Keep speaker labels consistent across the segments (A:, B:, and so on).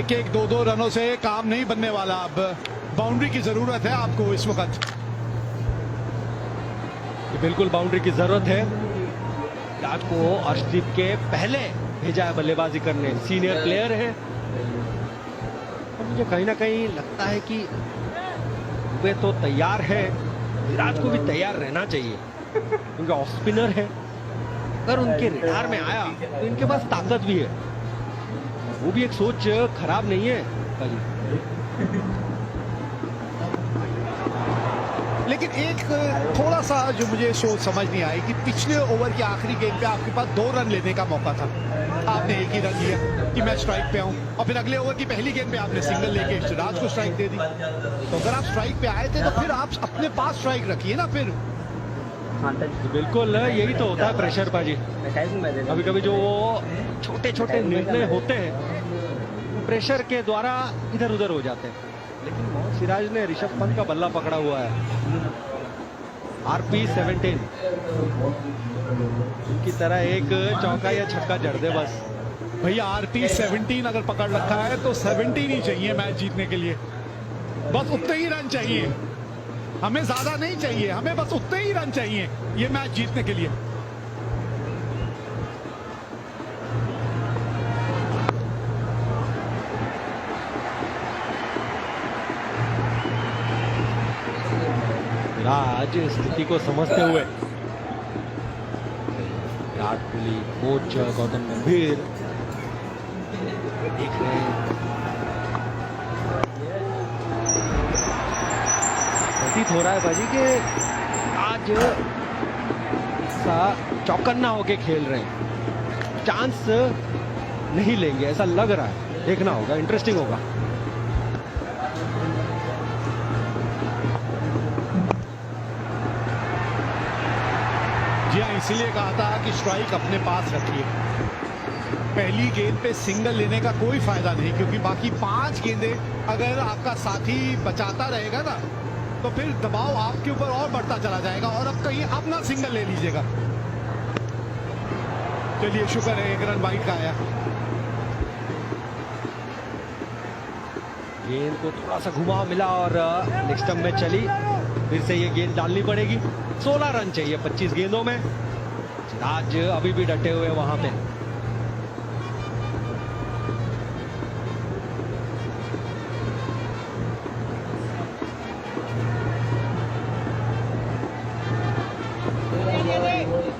A: एक एक दो दो रनों से काम नहीं बनने वाला। अब बाउंड्री की जरूरत है आपको इस वक्त।
B: बिल्कुल बाउंड्री की जरूरत है। विराट को अर्शदीप के पहले भेजा है बल्लेबाजी करने, सीनियर प्लेयर है। और मुझे कहीं ना कहीं लगता है कि वे तो तैयार है, विराट को भी तैयार रहना चाहिए क्योंकि ऑफ स्पिनर है। अगर उनके रडार में आया तो इनके पास ताकत भी है, वो भी एक सोच खराब नहीं है भाई।
A: लेकिन एक थोड़ा सा जो मुझे सोच समझ नहीं आई कि पिछले ओवर के आखिरी गेंद पे आपके पास 2 रन लेने का मौका था, आपने एक ही रन लिया कि मैं स्ट्राइक पे आऊं, और फिर अगले ओवर की पहली गेंद पे आपने सिंगल लेके सिराज को स्ट्राइक दे दी। तो अगर आप स्ट्राइक पे आए थे तो फिर आप अपने पास स्ट्राइक रखिए ना फिर।
B: बिल्कुल यही तो होता है प्रेशर बाजी। कभी कभी जो वो छोटे छोटे निर्णय होते हैं प्रेशर के द्वारा इधर उधर हो जाते हैं। लेकिन मोहम्मद सिराज ने ऋषभ पंत का बल्ला पकड़ा हुआ है। RP 17 उनकी तरह एक चौका या छक्का जड़ दे बस।
A: भैया RP 17 अगर पकड़ रखा है तो 17 ही चाहिए मैच जीतने के लिए। बस उतने ही रन चाहिए, हमें ज्यादा नहीं चाहिए, हमें बस उतने ही रन चाहिए ये मैच जीतने के लिए।
B: आज स्थिति को समझते हुए विराट कोहली, कोच गौतम गंभीर देख रहे हैं। प्रतीत हो रहा है बाजी कि आज सा चौकन्ना होके खेल रहे हैं, चांस नहीं लेंगे ऐसा लग रहा है। देखना होगा, इंटरेस्टिंग होगा।
A: जी हाँ, इसीलिए कहा था कि स्ट्राइक अपने पास रखिए। पहली गेंद पे सिंगल लेने का कोई फायदा नहीं, क्योंकि बाकी 5 गेंदें अगर आपका साथी बचाता रहेगा ना तो फिर दबाव आपके ऊपर और बढ़ता चला जाएगा और अब कहीं अपना सिंगल ले लीजिएगा। चलिए शुक्र है 1 रन वाइड का आया।
B: गेंद को थोड़ा सा घुमाव मिला और नेक्स्ट स्टंप में चली। फिर से ये गेंद डालनी पड़ेगी। 16 रन चाहिए 25 गेंदों में। सिराज अभी भी डटे हुए वहां पे।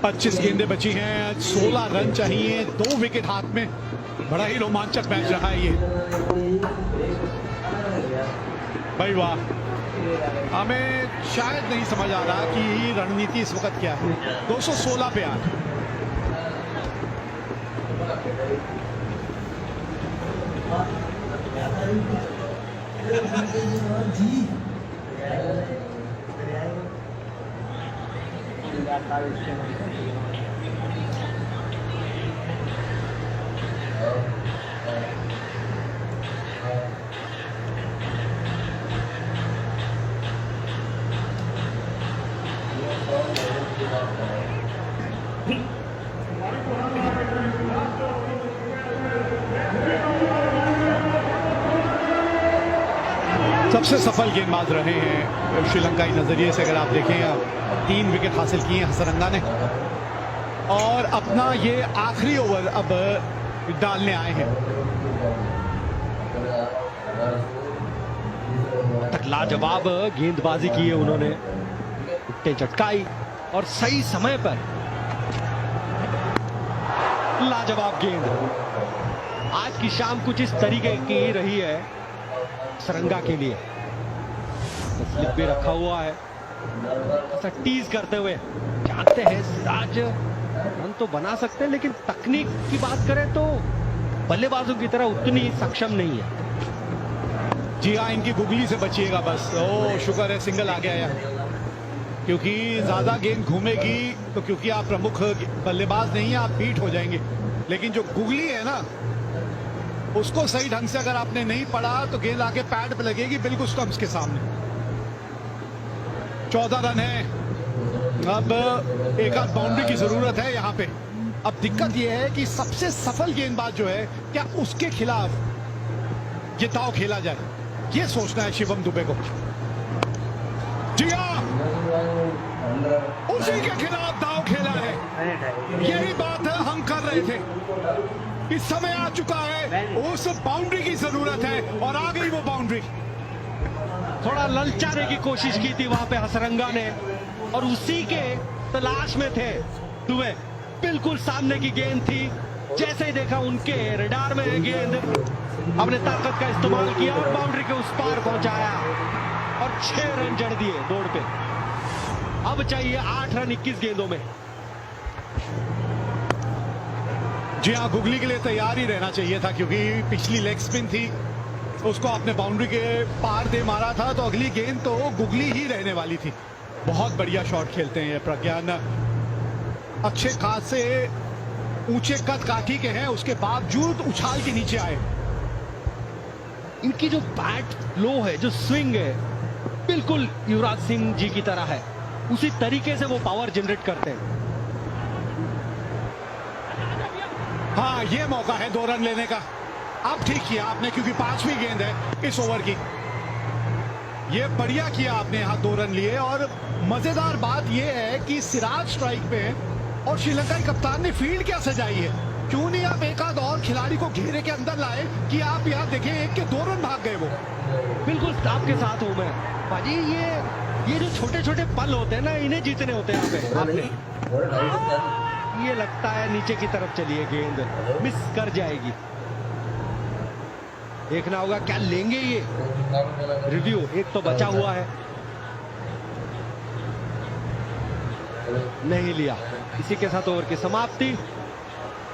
A: पच्चीस गेंदें बची हैं, 16 रन चाहिए, 2 विकेट हाथ में। बड़ा ही रोमांचक मैच रहा है ये भाई। वाह, हमें शायद नहीं समझ आ रहा कि रणनीति इस वक्त क्या है। 216 पे आ सबसे सफल गेंदबाज रहे हैं श्रीलंकाई नजरिए से। अगर आप देखें 3 विकेट हासिल किए हसरंगा ने और अपना ये आखिरी ओवर अब डालने आए हैं।
B: तक लाजवाब गेंदबाजी की है उन्होंने, विकेटें चटकाई और सही समय पर लाजवाब गेंद। आज की शाम कुछ इस तरीके की रही है सरंगा के लिए। स्लिप भी रखा हुआ है, ऐसा टीज करते हुए जानते हैं सिराज रन तो बना सकते हैं, लेकिन तकनीक की बात करें तो बल्लेबाजों की तरह उतनी सक्षम नहीं है।
A: जी हाँ, इनकी गुगली से बचिएगा बस। ओ शुक्र है सिंगल आ गया यार, क्योंकि ज्यादा गेंद घूमेगी तो क्योंकि आप प्रमुख बल्लेबाज नहीं है आप बीट हो जाएंगे। लेकिन जो गुगली है ना उसको सही ढंग से अगर आपने नहीं पढ़ा तो गेंद आके पैड पे लगेगी बिल्कुल स्टंप्स के सामने। 14 रन है, अब एक आध बाउंड्री की जरूरत है यहाँ पे। अब दिक्कत यह है कि सबसे सफल गेंदबाज जो है क्या उसके खिलाफ ये दाव खेला जाए, ये सोचना है शिवम दुबे को। जी हाँ, उसी के खिलाफ दाव खेला है, यही बात है हम कर रहे थे। इस समय आ चुका है, उस बाउंड्री की जरूरत है और आ गई वो बाउंड्री।
B: थोड़ा ललचाने की कोशिश की थी वहां पे हसरंगा ने और उसी के तलाश में थे दुबे। बिल्कुल सामने की गेंद थी, जैसे ही देखा उनके रडार में गेंद, अपने ताकत का इस्तेमाल किया और बाउंड्री के उस पार पहुंचाया और 6 रन जड़ दिए दौड़ पे। अब चाहिए 8 रन 21 गेंदों में।
A: जी हाँ, गुगली के लिए तैयार ही रहना चाहिए था, क्योंकि पिछली लेग स्पिन थी, उसको आपने बाउंड्री के पार दे मारा था, तो अगली गेंद तो गुगली ही रहने वाली थी। बहुत बढ़िया शॉट खेलते हैं ये प्रज्ञान, अच्छे खासे ऊंचे कद काठी के हैं, उसके बावजूद उछाल के नीचे आए।
B: इनकी जो बैट लो है, जो स्विंग है, बिल्कुल युवराज सिंह जी की तरह है। उसी तरीके से वो पावर जनरेट करते हैं।
A: हाँ, ये मौका है 2 रन लेने का। अब ठीक किया आपने, क्योंकि 5वीं गेंद है इस ओवर की। ये बढ़िया किया आपने, यहाँ 2 रन लिए। और मजेदार बात ये है कि सिराज स्ट्राइक पे है और श्रीलंकाई कप्तान ने फील्ड क्या सजाई है। क्यों नहीं आप एक आध और खिलाड़ी को घेरे के अंदर लाए कि आप यहाँ देखें, 1 के 2 रन भाग गए वो।
B: बिल्कुल आपके साथ हूं मैं पाजी। ये जो छोटे छोटे पल होते हैं ना, इन्हें जीतने होते हैं यहाँ पे। आपने ये लगता है नीचे की तरफ चली है गेंद, मिस कर जाएगी। देखना होगा क्या लेंगे ये रिव्यू। एक तो बचा हुआ है, नहीं लिया। इसी के साथ ओवर की समाप्ति।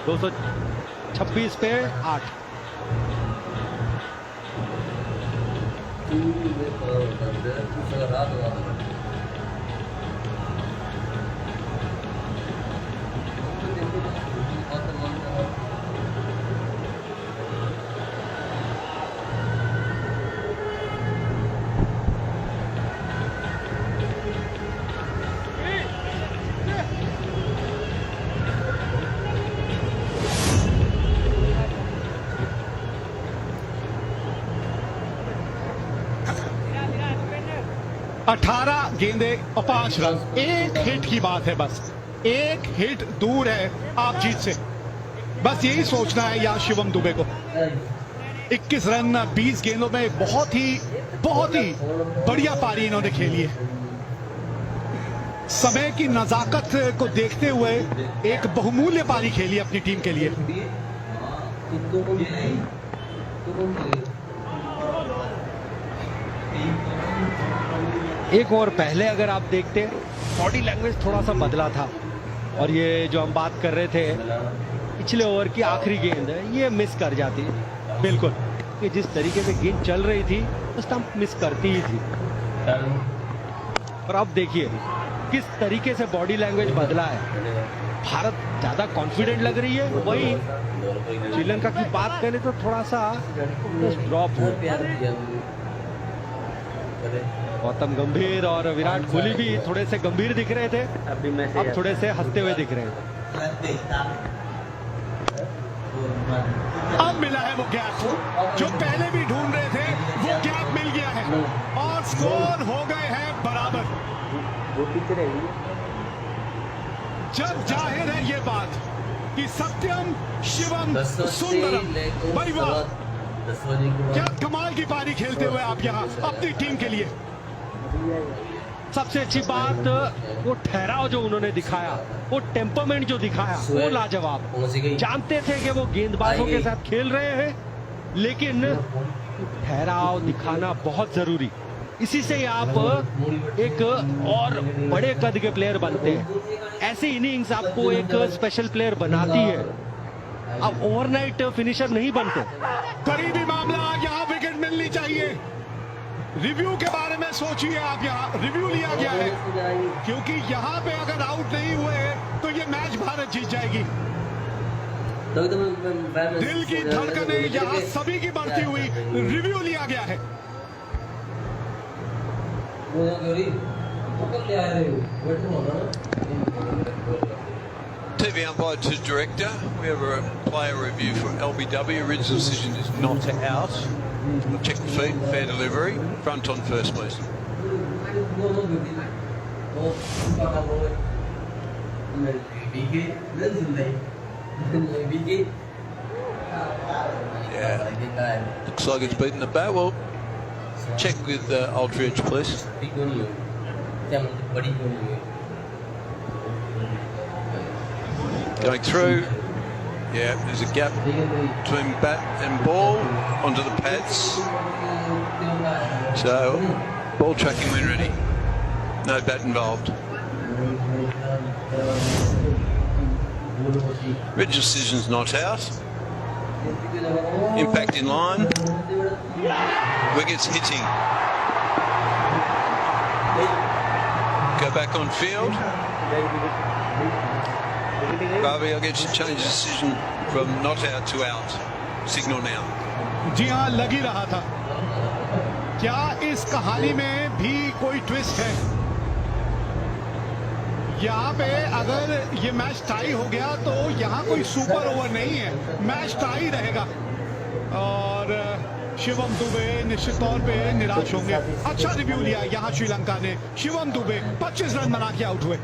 B: 226 पे 8।
A: अठारह गेंदे और 5 रन। एक हिट की बात है, बस एक हिट दूर है आप जीत से। बस यही सोचना है यहाँ शिवम दुबे को। 21 रन 20 गेंदों में बहुत ही बढ़िया पारी इन्होंने खेली है। समय की नजाकत को देखते हुए एक बहुमूल्य पारी खेली अपनी टीम के लिए।
B: एक ओवर पहले अगर आप देखते, बॉडी लैंग्वेज थोड़ा सा बदला था। और ये जो हम बात कर रहे थे, पिछले ओवर की आखिरी गेंद है, ये मिस कर जाती बिल्कुल। कि जिस तरीके से गेंद चल रही थी, उस टाइम मिस करती ही थी। और अब देखिए किस तरीके से बॉडी लैंग्वेज बदला है। भारत ज्यादा कॉन्फिडेंट लग रही है, वही श्रीलंका की बात करें तो थोड़ा सा ड्रॉप हो। गौतम गंभीर और विराट कोहली भी थोड़े से गंभीर दिख रहे थे, अब थोड़े से हंसते हुए दिख रहे हैं।
A: अब मिला है वो गैप जो पहले भी ढूंढ रहे थे, वो गैप मिल गया है और स्कोर हो गए हैं बराबर। जब जाहिर है ये बात कि सत्यम शिवम सुंदरम, भाई वाह, क्या कमाल की पारी खेलते हुए आप यहाँ अपनी टीम के लिए।
B: सबसे अच्छी बात वो ठहराव जो उन्होंने दिखाया, वो टेम्परमेंट जो दिखाया, वो लाजवाब। जानते थे कि वो गेंदबाजों के साथ खेल रहे हैं, लेकिन ठहराव दिखाना बहुत जरूरी। इसी से आप एक और बड़े कद के प्लेयर बनते हैं। ऐसी इनिंग्स आपको एक स्पेशल प्लेयर बनाती है। अब ओवरनाइट फिनिशर नहीं बनते।
A: करीबी मामला, यहाँ विकेट मिलनी चाहिए। रिव्यू के बारे में सोचिए आप, यहाँ रिव्यू लिया गया है, क्योंकि यहाँ पे अगर आउट नहीं हुए तो ये मैच भारत जीत जाएगी। दिल की धड़कनें यहाँ सभी की बढ़ती हुई, रिव्यू लिया गया है।
C: TV umpire to director. We have a player review for LBW. Original decision is not to out. Check the feet, fair delivery. Front on first, please. Yeah. Looks like it's beaten the bat. Well, check with Aldridge, please. Going through. Yeah, there's a gap between bat and ball onto the pads. So, ball tracking when ready. No bat involved. Red decision's not out. Impact in line. Wickets hitting. Go back on field. Barbie, I'll get you to change the decision from not out to out. Signal now.
A: जी हाँ, लग ही रहा था। क्या इस कहानी में भी कोई ट्विस्ट है? यहाँ पे अगर ये मैच टाई हो गया तो यहाँ कोई सुपर ओवर नहीं है, मैच टाई रहेगा और शिवम दुबे निश्चित तौर पे निराश होंगे। अच्छा रिव्यू लिया यहाँ श्रीलंका ने। शिवम दुबे 25 रन बना के आउट हुए।